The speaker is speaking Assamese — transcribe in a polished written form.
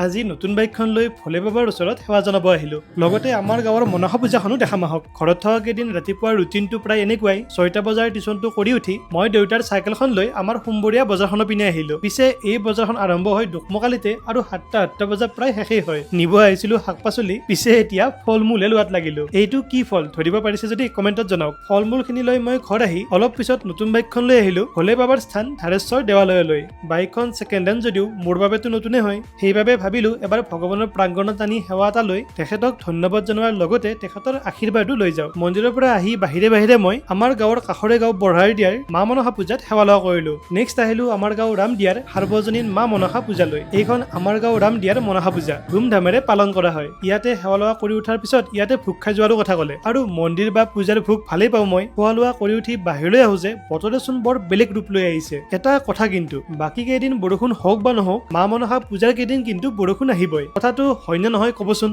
আজি নতুন বাইকখন লৈ ভোলে বাবাৰ ওচৰত সেৱা জনাব আহিলো। লগতে আমাৰ গাঁৱৰ মনসা পূজাখনো দেখাম আহক। ঘৰত থকা কেইদিন ৰাতিপুৱাৰ ৰুটিনটো প্ৰায় এনেকুৱাই। 6টা বজাৰ টিউচনটো কৰি উঠি মই দেউতাৰ চাইকেলখন লৈ আমাৰ সোমবৰীয়া বজাৰখনৰ পিনে আহিলো। পিছে এই বজাৰখন আৰম্ভ হয় দুকমকালিতে আৰু 7টা বজাত প্ৰায় শেষেই হয়। নিব আহিছিলো শাক পাচলি, পিছে এতিয়া ফল মূলহে লোৱাত লাগিলো। এইটো কি ফল ধৰিব পাৰিছে যদি কমেণ্টত জনাওক। ফল মূল খিনি লৈ মই ঘৰ আহি অলপ পিছত নতুন বাইকখন লৈ আহিলো ভোলে বাবাৰ স্থান ধাৰেশ্বৰ দেৱালয়লৈ। বাইকখন ছেকেণ্ড হেণ্ড যদিও মোৰ বাবেতো নতুনে হয়, সেইবাবে ভাবিলো এবাৰ ভগৱানৰ প্ৰাংগণত আনি সেৱা এটা লৈ তেখেতক ধন্যবাদ জনোৱাৰ লগতে তেখেতৰ আশীৰ্বাদো লৈ যাওঁ। মন্দিৰৰ পৰা আহি বাহিৰে বাহিৰে মই আমাৰ গাঁৱৰ কাষৰে গাঁও বঢ়াই দিয়াৰ মা মনসা পূজাত সেৱা লোৱা কৰিলো। নেক্সট আহিলো আমাৰ গাঁও ৰামদিয়াৰ সাৰ্বজনীন মা মনসা পূজালৈ। এইখন আমাৰ গাঁও ৰামদিয়াৰ মনসা পূজা ধুমধামেৰে পালন কৰা হয়। ইয়াতে সেৱা লোৱা কৰি উঠাৰ পিছত ইয়াতে ভোগ খাই যোৱাৰো কথা ক'লে, আৰু মন্দিৰ বা পূজাৰ ভোগ ভালেই পাওঁ মই। খোৱা লোৱা কৰি উঠি বাহিৰলৈ আহো যে বতৰেচোন বৰ বেলেগ ৰূপ লৈ আহিছে। এটা কথা কিন্তু বাকী কেইদিন বৰষুণ হওক বা নহওক মা মনসা পূজাৰ কেইদিন কিন্তু বৰষুণ আহিবই। কথাটো হয়নে নহয় ক'বচোন।